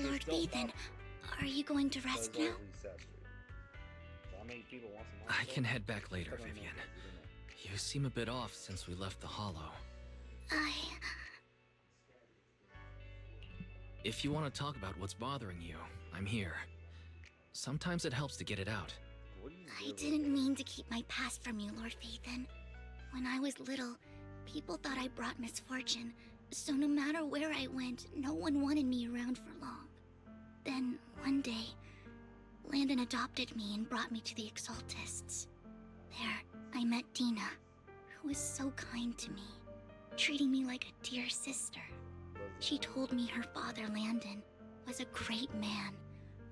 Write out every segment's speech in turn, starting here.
Lord Ethan, are you going to rest now? I can head back later, Vivian. You seem a bit off since we left the Hollow. If you want to talk about what's bothering you, I'm here. Sometimes it helps to get it out. I didn't mean to keep my past from you, Lord Ethan. When I was little, people thought I brought misfortune, so no matter where I went, no one wanted me around for long. Then, one day, Landon adopted me and brought me to the Exaltists. There, I met Dina, who was so kind to me, treating me like a dear sister. She told me her father, Landon, was a great man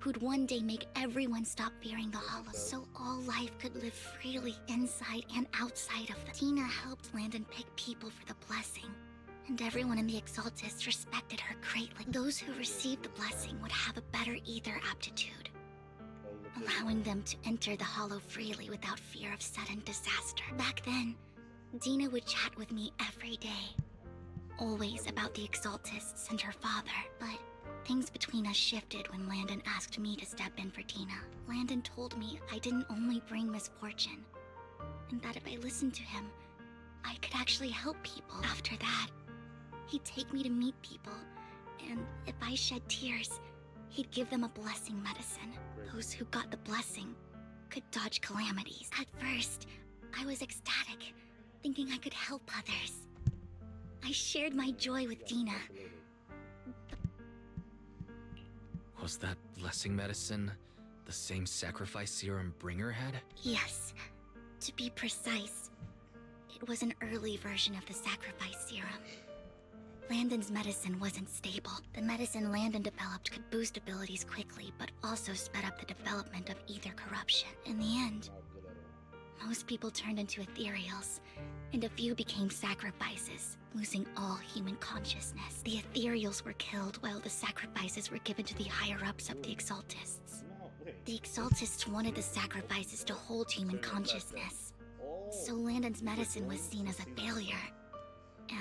who'd one day make everyone stop fearing the Hollow so all life could live freely inside and outside of them. Dina helped Landon pick people for the blessing, and everyone in the Exaltists respected her greatly. Those who received the blessing would have a better ether aptitude, allowing them to enter the Hollow freely without fear of sudden disaster. Back then, Dina would chat with me every day, always about the Exaltists and her father, but things between us shifted when Landon asked me to step in for Dina. Landon told me I didn't only bring misfortune, and that if I listened to him, I could actually help people. After that, he'd take me to meet people, and if I shed tears, he'd give them a blessing medicine. Those who got the blessing could dodge calamities. At first, I was ecstatic, thinking I could help others. I shared my joy with Dina. Was that blessing medicine the same sacrifice serum Bringer had? Yes. To be precise, it was an early version of the sacrifice serum. Landon's medicine wasn't stable. The medicine Landon developed could boost abilities quickly, but also sped up the development of ether corruption. In the end, most people turned into ethereals, and a few became sacrifices, losing all human consciousness. The ethereals were killed while the sacrifices were given to the higher-ups of the Exaltists. The Exaltists wanted the sacrifices to hold human consciousness, so Landon's medicine was seen as a failure,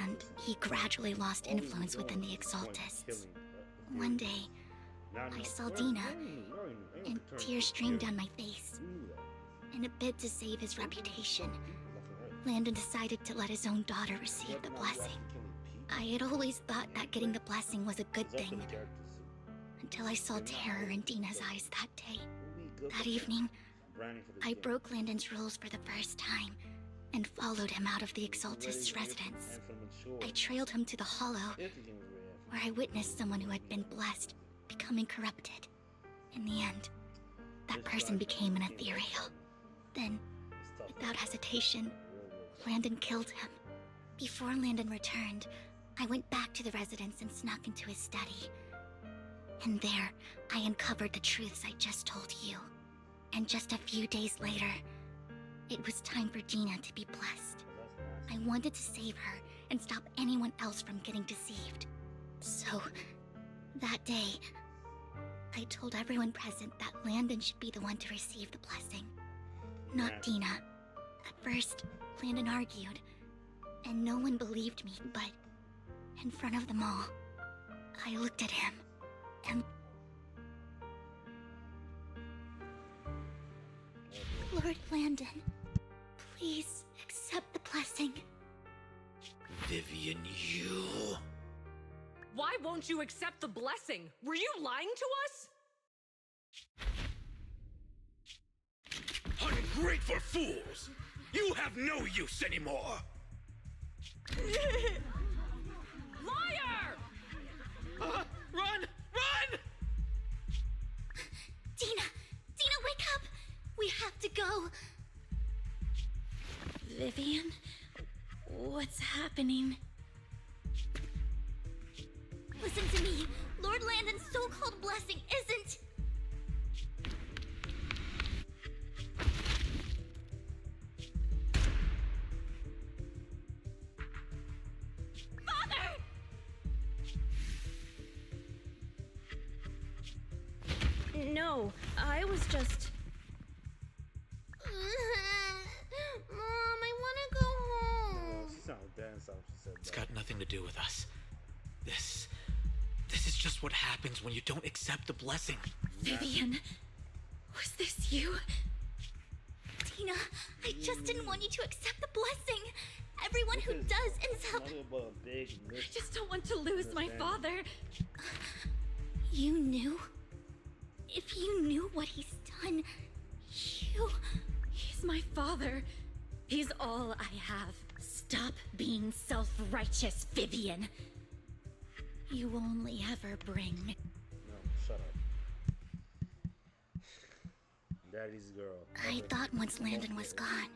and he gradually lost influence within the Exaltists. One day, I saw Dina, and tears streamed down my face. In a bid to save his reputation, Landon decided to let his own daughter receive the blessing. I had always thought that getting the blessing was a good thing, until I saw terror in Dina's eyes that day. That evening, I broke Landon's rules for the first time, and followed him out of the Exaltist's residence. I trailed him to the Hollow, where I witnessed someone who had been blessed becoming corrupted. In the end, that person became an ethereal. Then, without hesitation, Landon killed him. Before Landon returned, I went back to the residence and snuck into his study. And there, I uncovered the truths I just told you. And just a few days later, it was time for Dina to be blessed. I wanted to save her and stop anyone else from getting deceived. So, that day, I told everyone present that Landon should be the one to receive the blessing, not Dina. At first, Landon argued, and no one believed me, but in front of them all, I looked at him, and... Lord Landon, please accept the blessing. Vivian, you... Why won't you accept the blessing? Were you lying to us? Ungrateful fools! You have no use anymore! Liar! Run! Run! Dina! Dina, wake up! We have to go! Vivian? What's happening? Listen to me! Lord Landon's so-called blessing isn't... Father! No, I was just... Mom, I want to go home. It's got nothing to do with us. This is just what happens when you don't accept the blessing. Vivian, was this you? Tina, I just didn't want you to accept the blessing. Everyone who does ends up... I just don't want to lose my father. You knew? If you knew what he's done, you... He's my father. He's all I have. Stop being self-righteous, Vivian. You only ever bring... No, shut up. Daddy's girl. I thought once Landon was gone,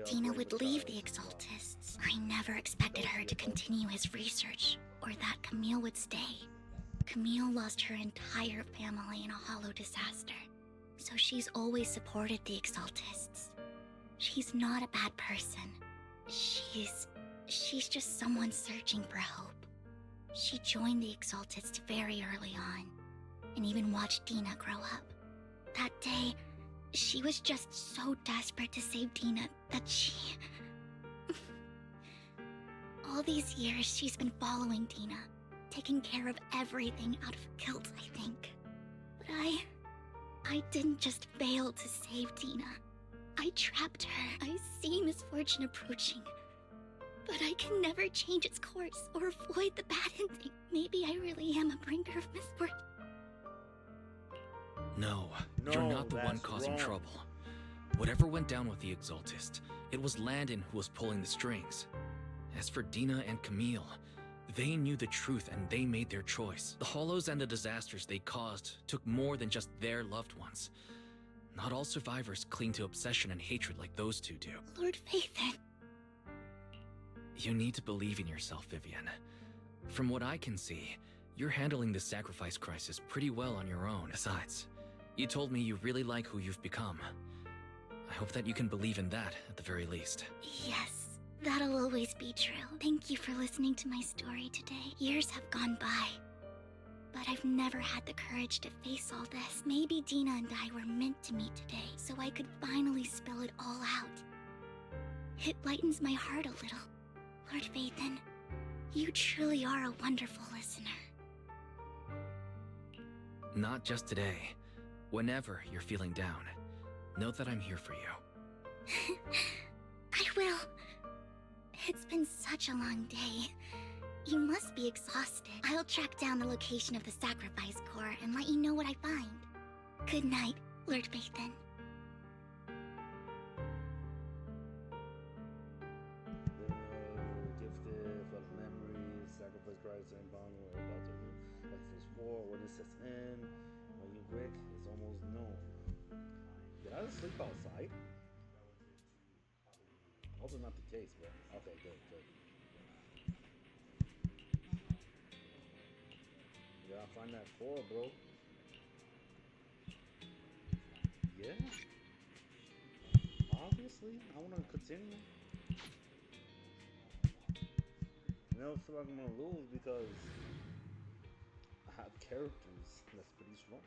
Tina would leave the Exaltists. I never expected her to continue his research, or that Camille would stay. Camille lost her entire family in a hollow disaster, so she's always supported the Exaltists. She's not a bad person. She's just someone searching for hope. She joined the Exaltists very early on, and even watched Dina grow up. That day, she was just so desperate to save Dina that she... All these years, she's been following Dina, taking care of everything out of guilt, I think. But I didn't just fail to save Dina. I trapped her. I see misfortune approaching, but I can never change its course or avoid the bad ending. Maybe I really am a bringer of misfortune. No, you're not the one causing trouble. Whatever went down with the Exaltist, it was Landon who was pulling the strings. As for Dina and Camille, they knew the truth and they made their choice. The Hollows and the disasters they caused took more than just their loved ones. Not all survivors cling to obsession and hatred like those two do. Lord Phaethon. You need to believe in yourself, Vivian. From what I can see, you're handling the sacrifice crisis pretty well on your own. Besides, you told me you really like who you've become. I hope that you can believe in that, at the very least. Yes, that'll always be true. Thank you for listening to my story today. Years have gone by, but I've never had the courage to face all this. Maybe Dina and I were meant to meet today, so I could finally spill it all out. It lightens my heart a little. Lord Phaethon, you truly are a wonderful listener. Not just today. Whenever you're feeling down, know that I'm here for you. I will. It's been such a long day. You must be exhausted. I'll track down the location of the sacrifice core and let you know what I find. Good night, Lord Phaethon. Gifted, fuck memories, sacrifice Christ and bond we're about to do. Exodus 4, when it sets in, when you wake, it's almost noon. Did I sleep outside? Hope it's not the case, bro. Okay, good. Yeah, I find that core, bro. Yeah. Obviously, I want to continue. I never feel like I'm gonna lose because I have characters that's pretty strong.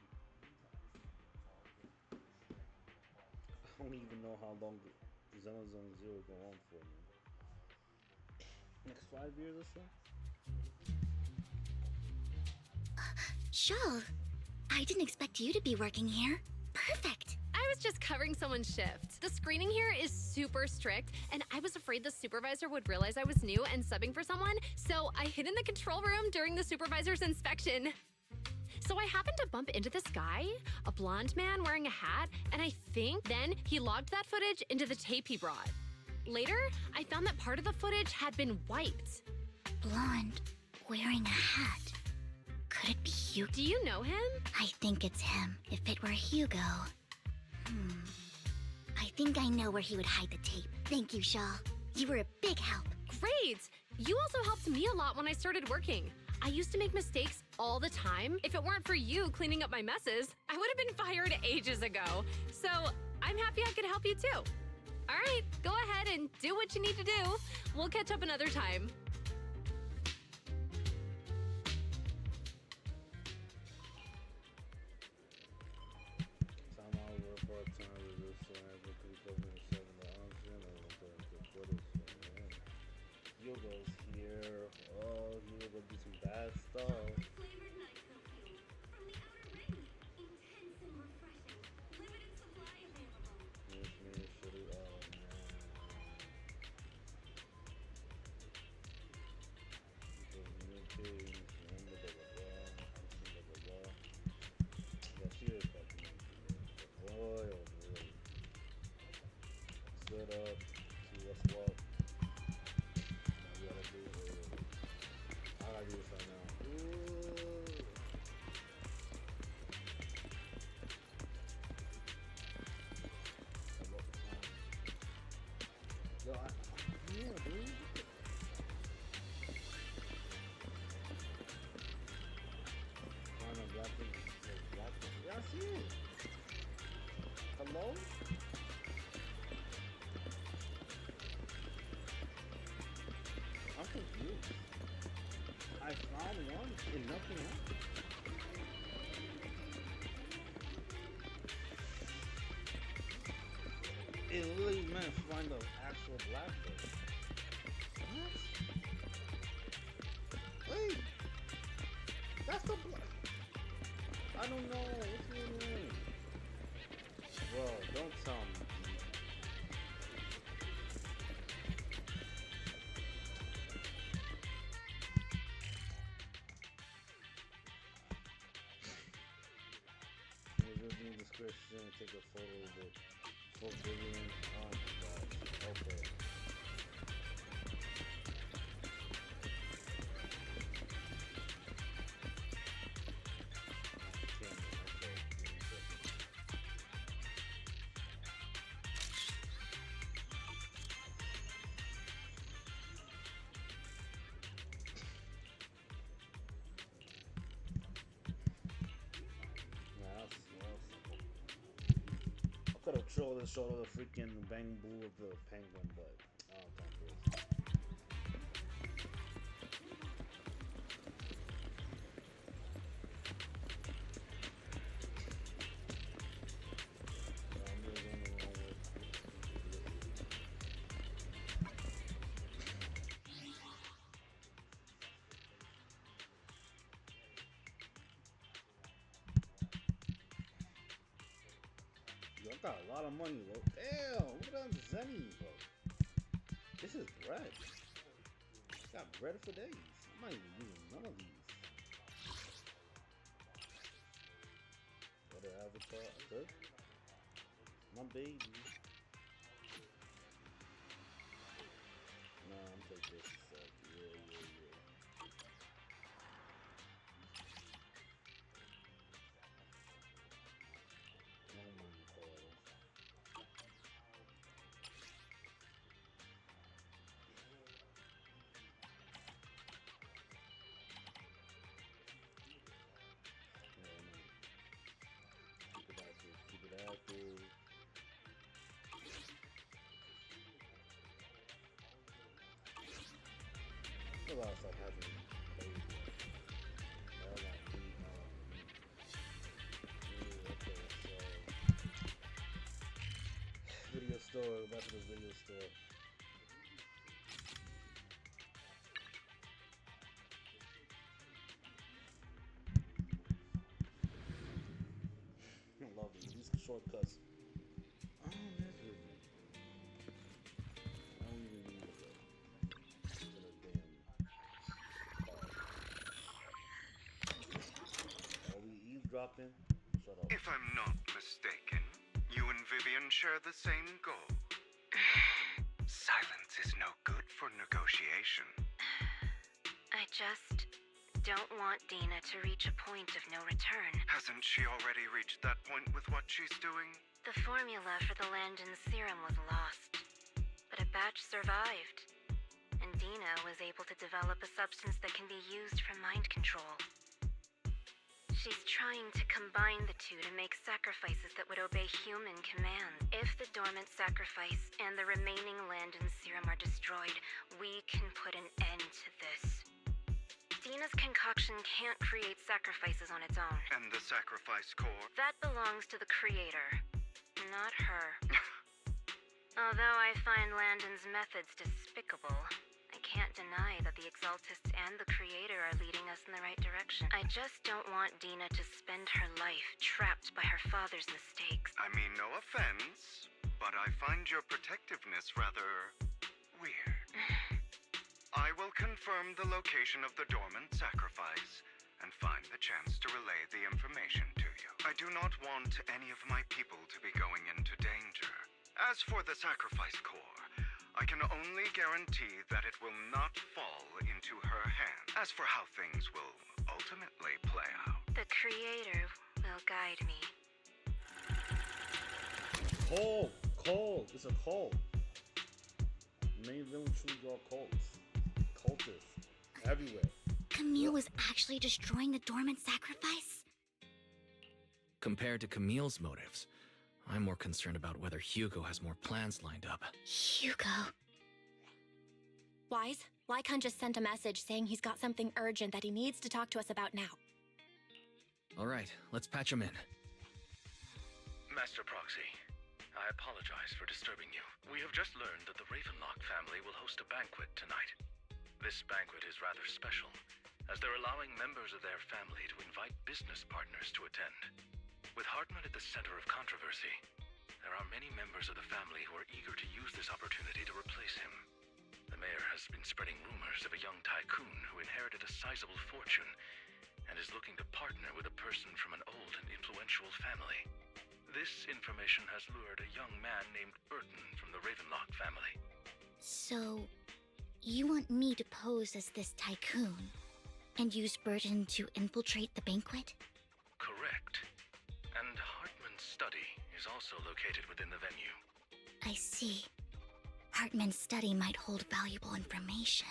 I don't even know how long Zone 0 go on for, man. Next 5 years or so? Shul, I didn't expect you to be working here. Perfect. I was just covering someone's shift. The screening here is super strict, and I was afraid the supervisor would realize I was new and subbing for someone, so I hid in the control room during the supervisor's inspection. So I happened to bump into this guy, a blonde man wearing a hat, and I think then he logged that footage into the tape he brought. Later, I found that part of the footage had been wiped. Blonde, wearing a hat. Could it be Hugo? Do you know him? I think it's him. If it were Hugo... I think I know where he would hide the tape. Thank you, Shaw. You were a big help. Great! You also helped me a lot when I started working. I used to make mistakes all the time. If it weren't for you cleaning up my messes, I would have been fired ages ago. So I'm happy I could help you too. All right, go ahead and do what you need to do. We'll catch up another time. Time out for a time with this Hugo's here. Oh, Hugo gonna do some bad stuff. here, dude. Find a black thing. Black thing. Yeah, I see it. Hello? I'm confused. I found one and nothing else. It literally meant find the actual blackbird. What? Wait! That's the black. I don't know. What's going on? Bro, don't tell me. Review description, take a photo of it. 4 billion. Oh my gosh. Okay. I could have showed the freaking bang blue of the penguin, but I don't think it is. Yo, I got a lot of money, bro. Damn, look at that Zenny, bro. This is bread. Got bread for days. I'm not even using none of these. What the avatar? Good. My baby. Nah, I'm taking this a sec. Yeah. No money, Carlos. Keep it active. What else I haven't played yet? Okay, so video store, back to this video store. I love these shortcuts. Oh, this is. I don't even need to go to the damn car. Are we eavesdropping? Shut up. If I'm not mistaken, you and Vivian share the same goal. Silence is no good for negotiation. I just don't want Dina to reach a point of no return. Hasn't she already reached that point with what she's doing? The formula for the Landon serum was lost, but a batch survived, and Dina was able to develop a substance that can be used for mind control. She's trying to combine the two to make sacrifices that would obey human commands. If the dormant sacrifice and the remaining Landon serum are destroyed, we can put an end to this. Dina's concoction can't create sacrifices on its own. And the sacrifice core? That belongs to the creator, not her. Although I find Landon's methods despicable, I can't deny that the Exaltists and the Creator are leading us in the right direction. I just don't want Dina to spend her life trapped by her father's mistakes. I mean, no offense, but I find your protectiveness rather weird. I will confirm the location of the dormant sacrifice and find the chance to relay the information to you. I do not want any of my people to be going into danger. As for the sacrifice core, I can only guarantee that it will not fall into her hands. As for how things will ultimately play out, The Creator will guide me. Cold. It's a cold. The main villain truly draw cultists everywhere. Camille was actually destroying the dormant sacrifice? Compared to Camille's motives, I'm more concerned about whether Hugo has more plans lined up. Hugo. Wise, Lycon just sent a message saying he's got something urgent that he needs to talk to us about now. All right, let's patch him in. Master Proxy, I apologize for disturbing you. We have just learned that the Ravenlock family will host a banquet tonight. This banquet is rather special, as they're allowing members of their family to invite business partners to attend. With Hartman at the center of controversy, there are many members of the family who are eager to use this opportunity to replace him. The mayor has been spreading rumors of a young tycoon who inherited a sizable fortune and is looking to partner with a person from an old and influential family. This information has lured a young man named Burton from the Ravenlock family. So, you want me to pose as this tycoon and use Burton to infiltrate the banquet? Correct. And Hartman's study is also located within the venue. I see. Hartman's study might hold valuable information.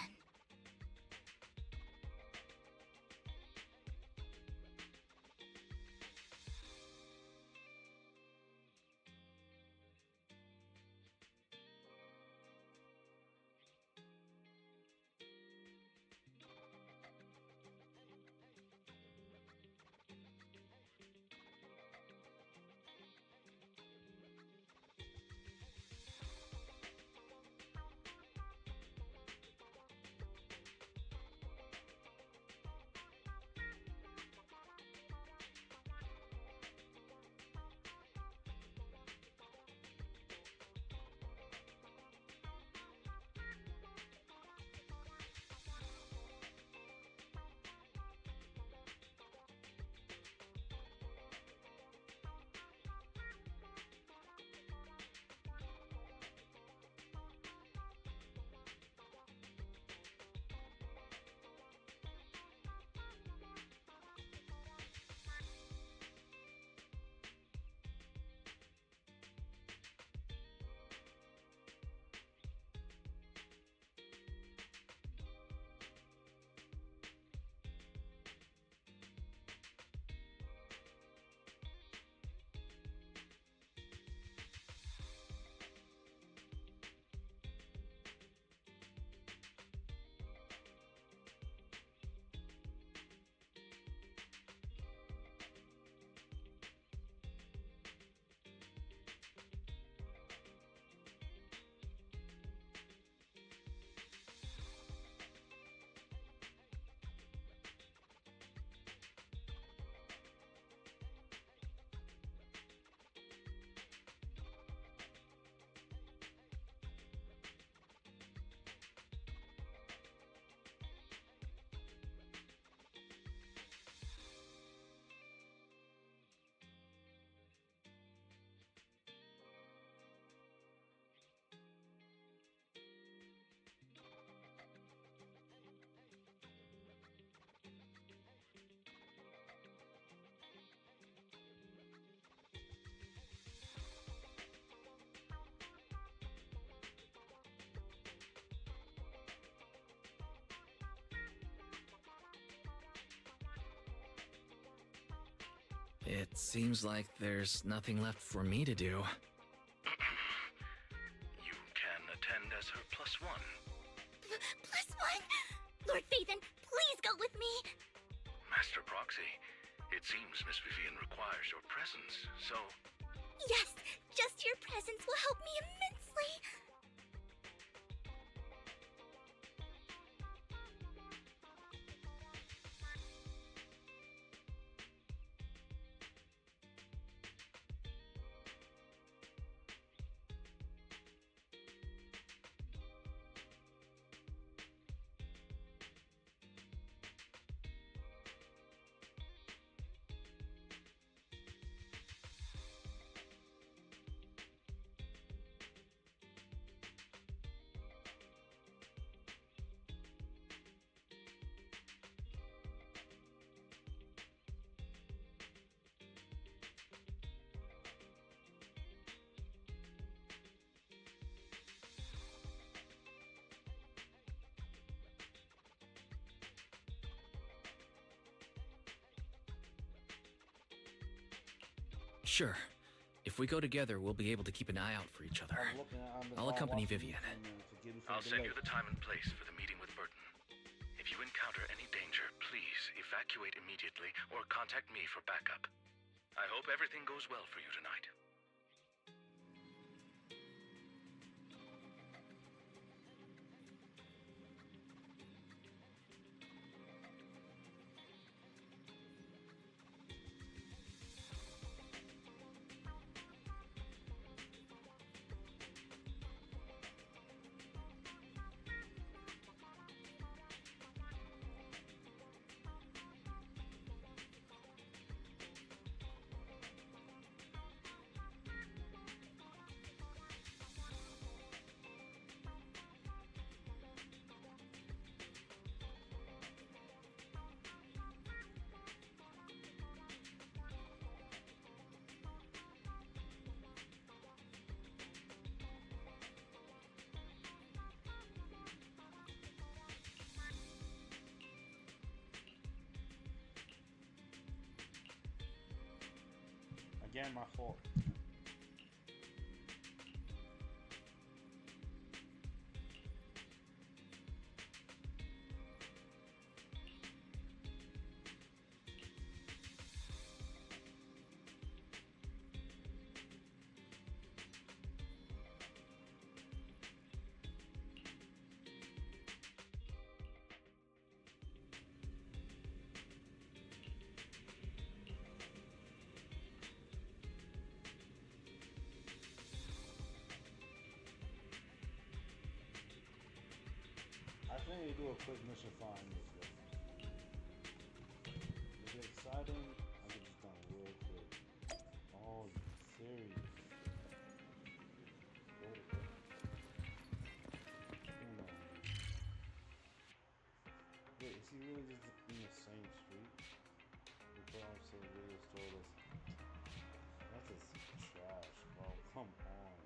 It seems like there's nothing left for me to do. You can attend as her +1. Plus one! Lord Phaethon, please go with me! Master Proxy, it seems Miss Vivian requires your presence, so... Yes, just your presence will help me immensely! Sure. If we go together, we'll be able to keep an eye out for each other. I'm looking at, I'll accompany Vivian. I'll send you the time and place for the meeting with Burton. If you encounter any danger, please evacuate immediately or contact me for backup. I hope everything goes well for you tonight. Again, my fault. I think you do a quick mission find this way. Is it exciting? I get this done real quick. Oh, you serious? Go to bed. Wait, is he really just in the same street? Before I'm saying video store this. That's just trash, bro. Come on.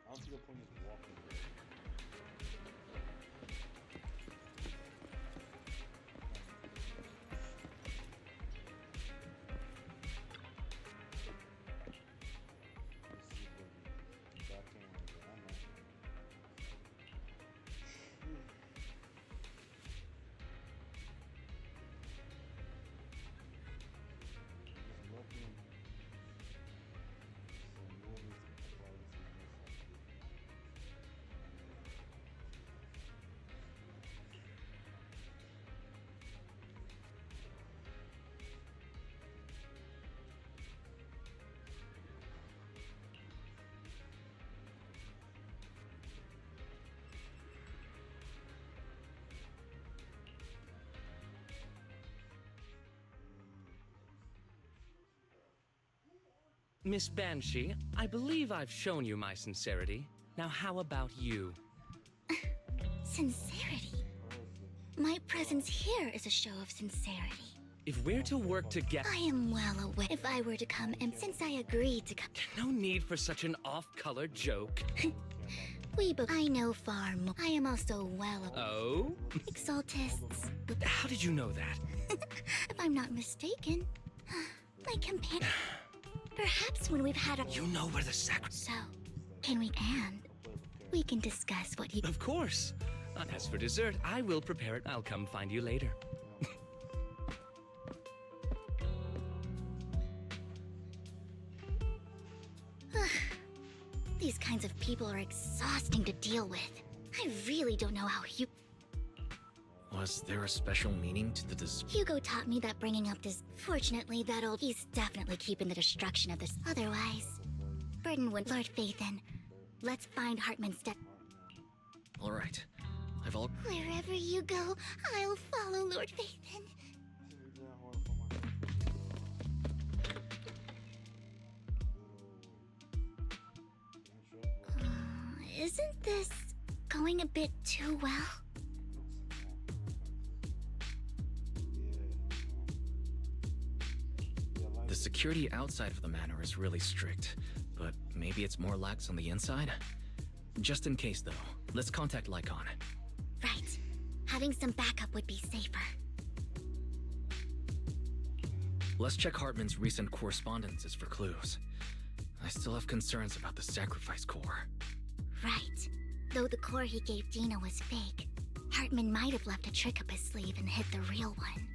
I don't see the point of just walking there. Miss Banshee, I believe I've shown you my sincerity. Now how about you? Sincerity? My presence here is a show of sincerity. If we're to work together... I am well aware. If I were to come, and since I agreed to come... No need for such an off-color joke. I know far more. I am also well aware. Oh? Exaltists. How did you know that? If I'm not mistaken, my companion... Perhaps when we've had a... You know where the So, can we... And we can discuss what you... Of course. As for dessert, I will prepare it. I'll come find you later. These kinds of people are exhausting to deal with. I really don't know how you... Was there a special meaning to the Hugo taught me that bringing up this... Fortunately, he's definitely keeping the destruction of this. Otherwise, Burden would... Lord Phaethon, let's find Hartman's step. All right. Wherever you go, I'll follow Lord Phaethon. Isn't this going a bit too well? The security outside of the manor is really strict, but maybe it's more lax on the inside? Just in case, though, let's contact Lycon. Right. Having some backup would be safer. Let's check Hartman's recent correspondences for clues. I still have concerns about the sacrifice core. Right. Though the core he gave Dina was fake, Hartman might have left a trick up his sleeve and hid the real one.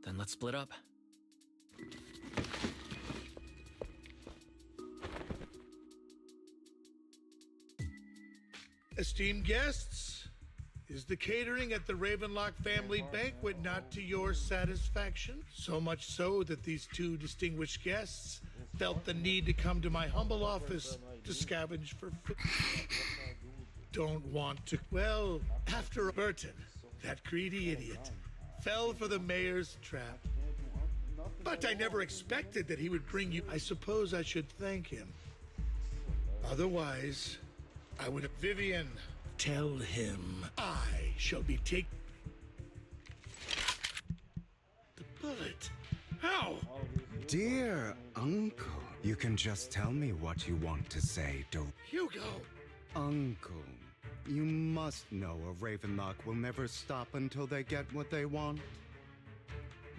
Then let's split up. Esteemed guests, is the catering at the Ravenlock family banquet not to your satisfaction? So much so that these two distinguished guests felt the need to come to my humble office to scavenge for food. Don't want to. Well, after Burton, that greedy idiot, fell for the mayor's trap. But I never expected that he would bring you. I suppose I should thank him. Otherwise, I would have. Vivian, tell him I shall be taking the bullet. How? Dear Uncle, you can just tell me what you want to say to Hugo! Uncle. You must know a Ravenlock will never stop until they get what they want.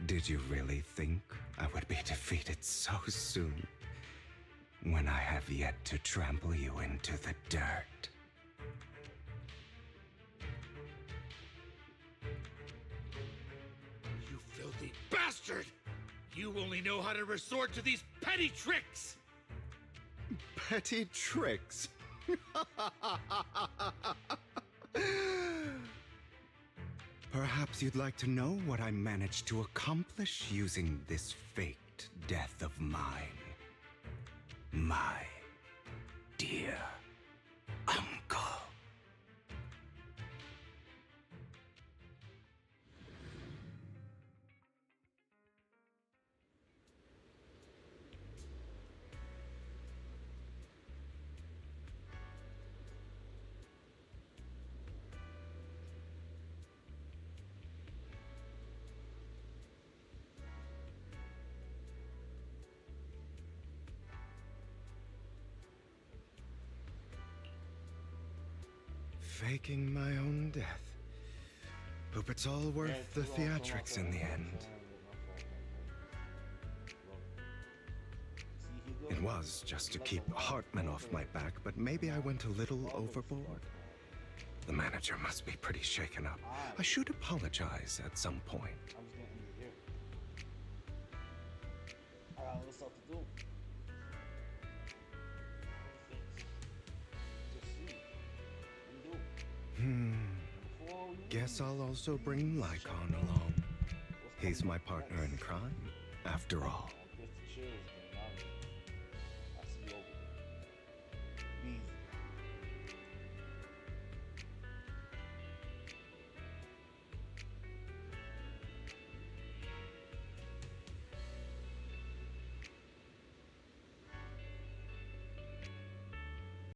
Did you really think I would be defeated so soon, when I have yet to trample you into the dirt? You filthy bastard! You only know how to resort to these petty tricks! Petty tricks? Perhaps you'd like to know what I managed to accomplish using this faked death of mine. My dear uncle. Faking my own death. Hope it's all worth the theatrics in the end. It was just to keep Hartman off my back, but maybe I went a little overboard. The manager must be pretty shaken up. I should apologize at some point. I got other stuff to do. Guess I'll also bring Lycon along. He's my partner in crime, after all.